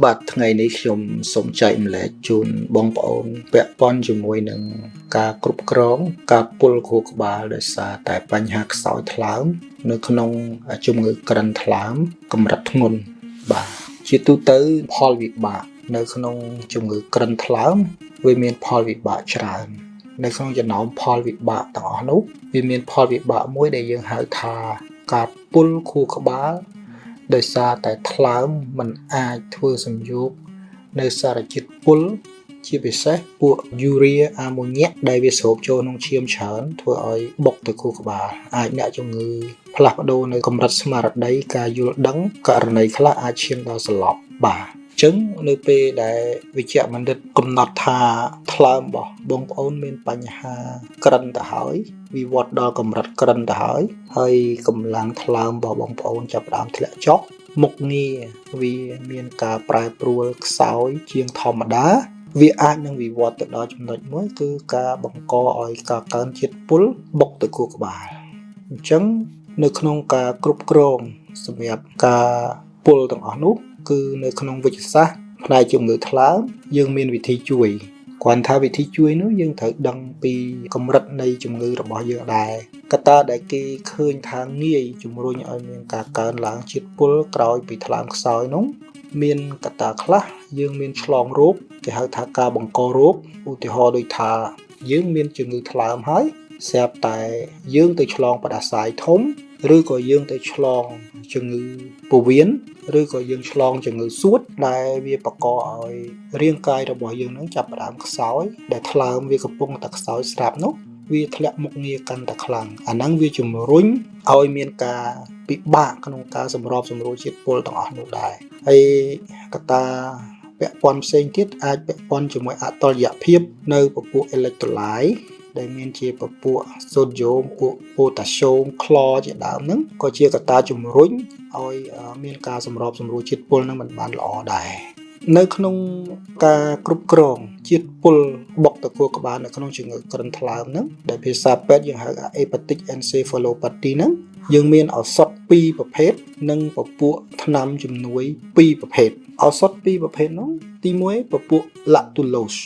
បាទថ្ងៃនេះខ្ញុំសូមចែកម្លែកជូនបងប្អូនពាក់ព័ន្ធជាមួយនឹងការគ្រប់គ្រងការពុលខួរក្បាលដោយសារតែបញ្ហាខ្សោយថ្លើមនៅក្នុងជំងឺក្រិនថ្លើមកម្រិតធ្ងន់បាទជាទូទៅផលវិបាកនៅក្នុងជំងឺក្រិនថ្លើមវាមានផលវិបាកច្រើននៅក្នុងចំណោមផលវិបាកទាំងអស់នោះវាមានផលវិបាកមួយដែលយើងហៅថាការពុលខួរក្បាលដោយសារតែថ្លើមมันអាចធ្វើសំយោគនៅសារជាតិពុលជាពិសេសពួកយូរីអាម៉ូញ៉ាក់ដែលវាស្រូបចូលក្នុងឈាមច្រើនធ្វើឲ្យបុកទៅខួរក្បាលអាចអ្នកជំងឺផ្លាស់ប្ដូរនៅកម្រិតស្មារតីការយល់ដឹងករណីខ្លះអាចឈានដល់សន្លប់បាទអញ្ចឹងនៅពេលដែលវិជ្ជបណ្ឌិតកំណត់ថាថ្លើមរបស់បងប្អូនមានបញ្ហាក្រិនទៅហើយវិវត្តដល់កម្រិតក្រិនទៅហើយកម្លាំងថ្លើមរបស់បងប្អូនចាប់ផ្ដើមធ្លាក់ចុះមុខងារវាមានការប្រែប្រួលខ្សោយជាងធម្មតាវាអាចនឹងវិវត្តទៅដល់ចំណុចមួយគឺការបង្កឲ្យការកើនជាតិពុលបុកទៅខួរក្បាលអញ្ចឹងនៅក្នុងការគ្រប់គ្រងសម្រាប់ការពុលទាំងអស់នោះគឺនៅក្នុងវិទ្យាសាស្ត្រផ្នែកជំងឺថ្លើមយើងមានវិធីជួយគ្រាន់ថាវិធីជួយនោះយើងត្រូវដឹងពីកម្រិតនៃជំងឺរបស់យើងដែរកត្តាដែលគេឃើញថាងាយជំរុញឲ្យមានការកើនឡើងជាតិពុលក្រោយពីថ្លើមខ្សោយនោះមានកត្តាខ្លះយើងមានឆ្លងរោគគេហៅថាការបង្ករោគឧទាហរណ៍ដូចថាយើងមានជំងឺថ្លើមហើយស្រាប់តែយើងទៅឆ្លងផ្ដាសាយធំឬក៏យើងទៅឆ្លងជំងឺពោះវៀនឬក៏យើងឆ្លងជំងឺសួតដែលវាបង្កឲ្យរាងកាយរបស់យើងនឹងចាប់ផ្ដើមខ្សោយដែលថ្លើមវាកំពុងតែខ្សោយស្រាប់នោះវាធ្លាក់មុខងារកាន់តែខ្លាំងអាហ្នឹងវាជំរុញឲ្យមានការពិបាកក្នុងការសម្របសម្រួលជាតិពុលទាំងអស់នោះដែរហើយកត្តាពាក់ព័ន្ធផ្សេងទៀតអាចពាក់ព័ន្ធជាមួយអតុល្យភាពនៅពពួកអេឡិចត្រូឡៃតដែលមានជាពពួកសូដ្យូមពួកប៉ូតាស្យូមក្លជាដើមហ្នឹងក៏ជាកត្តាជំរុញឲ្យមានការសម្របសម្រួលជាតិពុលនឹងមិនបានល្អដែរនៅក្នុងការគ្រប់គ្រងជាតិពុលបុកទៅខួរក្បាលនៅក្នុងជំងឺក្រិនថ្លើមហ្នឹងដែលភាសាពេទ្យយើងហៅ Hepatic Encephalopathy ហ្នឹងយើងមានឱសថ2ប្រភេទនិងពពួកថ្នាំជំនួយ2ប្រភេទឱសថ2ប្រភេទនោះទី1ពពួក Lactulose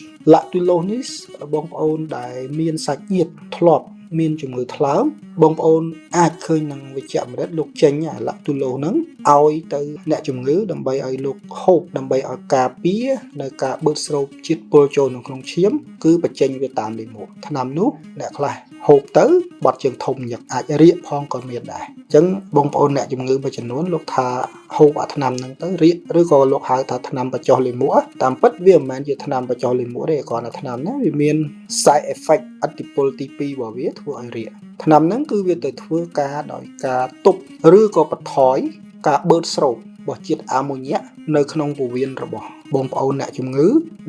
នេះបងប្អូនដែលមានសាច់ញាតិធ្លាប់មានជំងឺថ្លើមបងប្អូនអាចឃើញនឹងវិជ្ជបណ្ឌិតលោកចេញអា Lactulose ហ្នឹងឲ្យទៅអ្នកជំងឺដើម្បីឲ្យលោកហូបដើម្បីឲ្យការពារនៅការបឺតស្រូបជាតិពុលចូលក្នុងឈាមគឺបញ្ចេញវាតាមលាមកថ្នាំនោះអ្នកខ្លះហូបទៅបត់ជើងធំញឹកអាចរាកផងក៏មានដែរអញ្ចឹងបងប្អូនអ្នកជំងឺមួយចំនួនលោកថាហូបអាថ្នាំហ្នឹងទៅរាកឬក៏លោកហៅថាថ្នាំបញ្ចុះលាមកតាមពិតវាមិនមែនជាថ្នាំបញ្ចុះលាមកទេគ្រាន់តែថ្នាំហ្នឹងវាមាន side effect ឥទ្ធិពលទី2របស់វាធ្វើឲ្យរាកថ្នាំហ្នឹងគឺវាទៅធ្វើការដោយការទប់ឬក៏បន្ថយការបឺតស្រូបរបស់ជាតិអាម៉ូញ៉ាក់នៅក្នុងពោះវៀនរបស់បងប្អូនអ្នកជំងឺ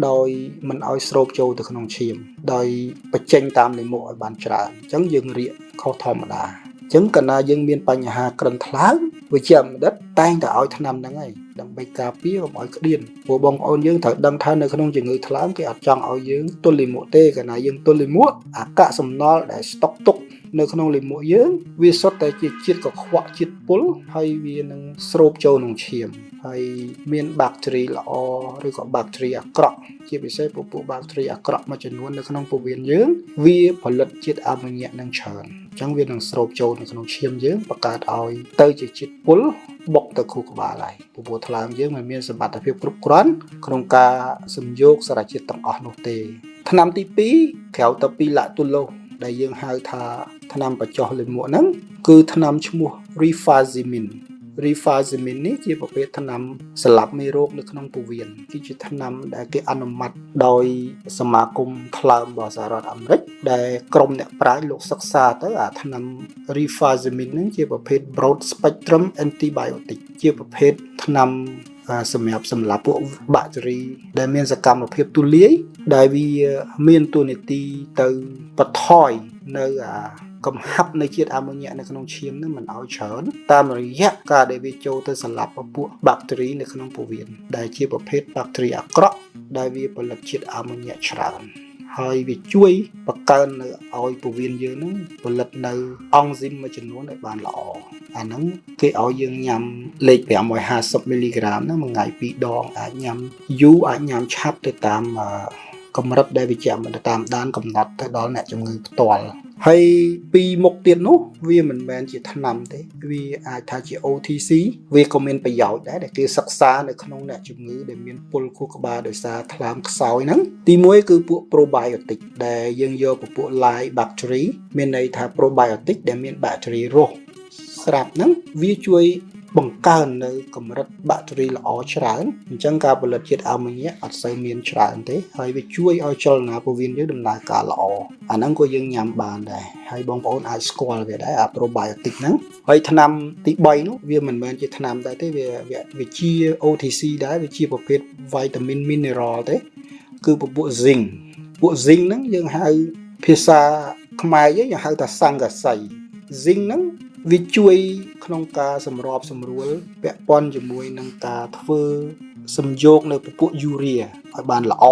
ដោយមិនឲ្យស្រូបចូលទៅក្នុងឈាមដោយបញ្ចេញតាមលាមកឲ្យបានច្រើនអញ្ចឹងយើងរាកខុសធម្មតាអញ្ចឹងកាលណាយើងមានបញ្ហាក្រិនថ្លើមវិជ្ជបណ្ឌិតតែងតែឲ្យថ្នាំហ្នឹងហើយដើម្បីការពារកុំឲ្យក្តៀនព្រោះបងប្អូនយើងត្រូវដឹងថានៅក្នុងជំងឺថ្លើមគេអត់ចង់ឲ្យយើងទល់លាមកទេកាលណាយើងទល់លាមកអាកាសសំណល់ដែលស្តុកទុកនៅក្នុងលាមកយើងវាសុទ្ធតែជាជាតិកខ្វក់ជាតិពុលហើយវានឹងស្រូបចូលក្នុងឈាមហើយមានបាក់តេរីល្អឬក៏បាក់តេរីអាក្រក់ជាពិសេសពួកបាក់តេរីអាក្រក់មួយចំនួននៅក្នុងពោះវៀនយើងវាផលិតជាតិអាម៉ូញ៉ាក់នឹងច្រើនអញ្ចឹងវានឹងស្រូបចូលនៅក្នុងឈាមយើងបង្កើតឲ្យទៅជាជាតិពុលបុកទៅខួរក្បាលហើយពោះថ្លើមយើងមិនមានសមត្ថភាពគ្រប់គ្រាន់ក្នុងការសំយោគសារជាតិទាំងអស់នោះទេថ្នាំទី2ក្រៅទៅពីឡាក់ទូឡូសដែលយើងហៅថាថ្នាំបញ្ចុះលាមកហ្នឹងគឺថ្នាំឈ្មោះ Rifaximin នេះជាប្រភេទថ្នាំសម្លាប់មេរោគនៅក្នុងពោះវៀនគឺជាថ្នាំដែលគេអនុម័តដោយសមាគមថ្លើមរបស់សហរដ្ឋអាមេរិកដែលក្រុមអ្នកប្រាជ្ញលោកសិក្សាទៅអាថ្នាំ Rifaximin ហ្នឹងជាប្រភេទ broad spectrum antibiotic ជាប្រភេទថ្នាំសម្រាប់ពួកបាក់តេរីដែលមានសកម្មភាពទូលាយដែលវាមានតួនាទីទៅបន្ថយនៅកំហាប់នៃជាតិអាម៉ូញ៉ាក់នៅក្នុងឈាមនឹងមិនឲ្យច្រើនតាមរយៈការដែលវាចូលទៅសម្លាប់ពួកបាក់តេរីនៅក្នុងពោះវៀនដែលជាប្រភេទបាក់តេរីអាក្រក់ដែលវាផលិតជាតិអាម៉ូញ៉ាក់ច្រើនហើយវាជួយបង្កើននៅឲ្យពោះវៀនយើងនឹងផលិតនៅអង់ស៊ីមមួយចំនួនឲ្យបានល្អ អាហ្នឹងគេឲ្យយើងញ៉ាំលេខ550 មីលីក្រាមហ្នឹងមួយថ្ងៃ2 ដងអាចញ៉ាំយូរអាចញ៉ាំឆាប់ទៅតាមកម្រិតដែលវិជ្ជមានតាមដានកំណត់ទៅដល់អ្នកជំងឺផ្ទាល់ហើយពីមុខទៀតនោះវាមិនមែនជាថ្នាំទេវាអាចថាជា OTC វាក៏មានប្រយោជន៍ដែរដែលគេសិក្សានៅក្នុងអ្នកជំងឺដែលមានពុលខួរក្បាលដោយសារថ្លើមខ្សោយហ្នឹងទី1គឺពួក probiotic ដែលយើងយកពពួក live bacteria មានន័យថា probiotic ដែលមាន bacteria រស់ស្រាប់ហ្នឹងវាជួយបង្កើននៅកម្រិតបាក់តេរីល្អច្រើនអញ្ចឹងការផលិតជាតិអាម៉ូញ៉ាអត់សូវមានច្រើនទេហើយវាជួយឲ្យចលនាពោះវៀនយើងដំណើរការល្អអាហ្នឹងក៏យើងញ៉ាំបានដែរហើយបងប្អូនអាចស្គាល់វាដែរអា probiotic ហ្នឹងហើយថ្នាំទី3នោះវាមិនមែនជាថ្នាំដែរទេវាជា OTC ដែរវាជាប្រភេទ vitamin mineral ទេគឺពពួក zinc ពួក zinc ហ្នឹងយើងហៅភាសាខ្មែរយើងហៅថាសង្កសី zinc ហ្នឹងវាជួយក្នុងការសម្របសម្រួលពាក់ព័ន្ធជាមួយនឹងការធ្វើសំយោគនៅពពួកយូរីឲ្យបានល្អ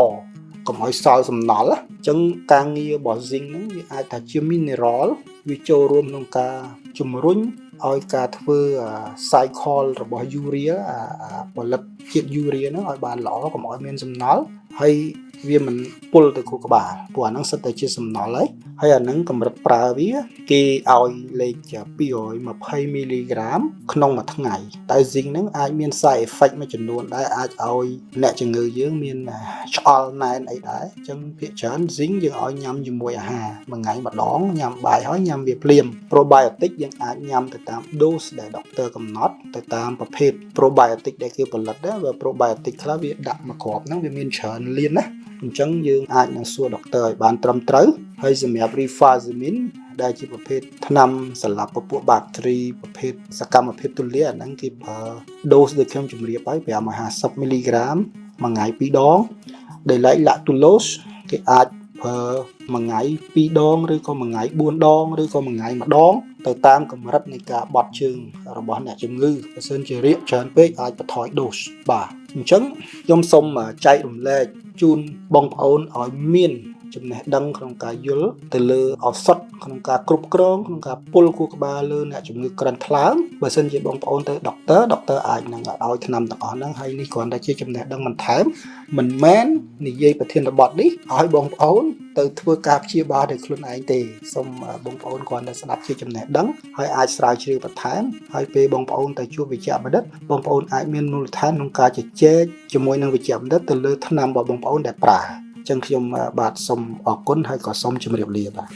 កុំឲ្យសល់សំណល់អញ្ចឹងការងាររបស់ zinc ហ្នឹងវាអាចថាជា mineral វាចូលរួមក្នុងការជំរុញឲ្យការធ្វើ cycle របស់យូរីផលិតជាតិយូរីហ្នឹងឲ្យបានល្អកុំឲ្យមានសំណល់ហើយវាមិនពុលទៅខួរក្បាលព្រោះអាហ្នឹងសិតតែជាសំណល់ហើយអាហ្នឹងកម្រិតប្រើវាគេឲ្យលេខ220 មីលីក្រាមក្នុងមួយថ្ងៃតែ zinc ហ្នឹងអាចមាន side effect មួយចំនួនដែរអាចឲ្យអ្នកជំងឺយើងមានឆ្អល់ណែនអីដែរអញ្ចឹងភាគច្រើន zinc យើងឲ្យញ៉ាំជាមួយអាហារមួយថ្ងៃម្ដងញ៉ាំបាយហើយញ៉ាំវាភ្លាម probiotic យើងអាចញ៉ាំទៅតាម dose ដែលដុកទ័រកំណត់ទៅតាមប្រភេទ probiotic ដែលគេផលិតដែរបើ probiotic ខ្លះវាដាក់មួយគ្រាប់ហ្នឹងវាមានច្រើនលានណាអញ្ចឹងយើងអាចនឹងសួរដុកទ័រឲ្យបានត្រឹមត្រូវហើយសម្រាប់ rifaximin ដែលជាប្រភេទថ្នាំសម្រាប់ពពួក bacteria ប្រភេទសកម្មភាពទូលាយអាហ្នឹងគេប្រើ dose ដូចខ្ញុំជម្រាបហើយ550មីលីក្រាមមួយថ្ងៃ2 ដងដែល lactulose គេអាចប្រើមួយថ្ងៃ2 ដងឬក៏មួយថ្ងៃ4 ដងឬក៏មួយថ្ងៃ1 ដងទៅតាមកម្រិតនៃការបត់ជើងរបស់អ្នកជំងឺបើសិនជារាកច្រើនពេកអាចបន្ថយ dose បាទអញ្ចឹងខ្ញុំសូមចែករំលែកជូនបងប្អូនឲ្យមានចំណេះដឹងក្នុងការយល់ទៅលើឱសថក្នុងការគ្រប់គ្រងក្នុងការពុលខួរក្បាលលើអ្នកជំងឺក្រិនថ្លើមបើសិនជាបងប្អូនទៅដុកទ័រអាចនឹងឲ្យថ្នាំទាំងអស់ហ្នឹងហើយនេះគ្រាន់តែជាចំណេះដឹងបន្ថែមមិនមែននិយាយប្រធានបទនេះឲ្យបងប្អូនទៅធ្វើការព្យាបាលដោយខ្លួនឯងទេសូមបងប្អូនគ្រាន់តែស្ដាប់ជាចំណេះដឹងហើយអាចស្រាវជ្រាវបន្ថែមហើយពេលបងប្អូនទៅជួបវេជ្ជបណ្ឌិតបងប្អូនអាចមានមូលដ្ឋានក្នុងការជជែកជាមួយនឹងវេជ្ជបណ្ឌិតទៅលើថ្នាំរបស់បងប្អូនដែលប្រើអញ្ចឹងខ្ញុំបាទសូមអរគុណហើយក៏សូមជម្រាបលាបាទ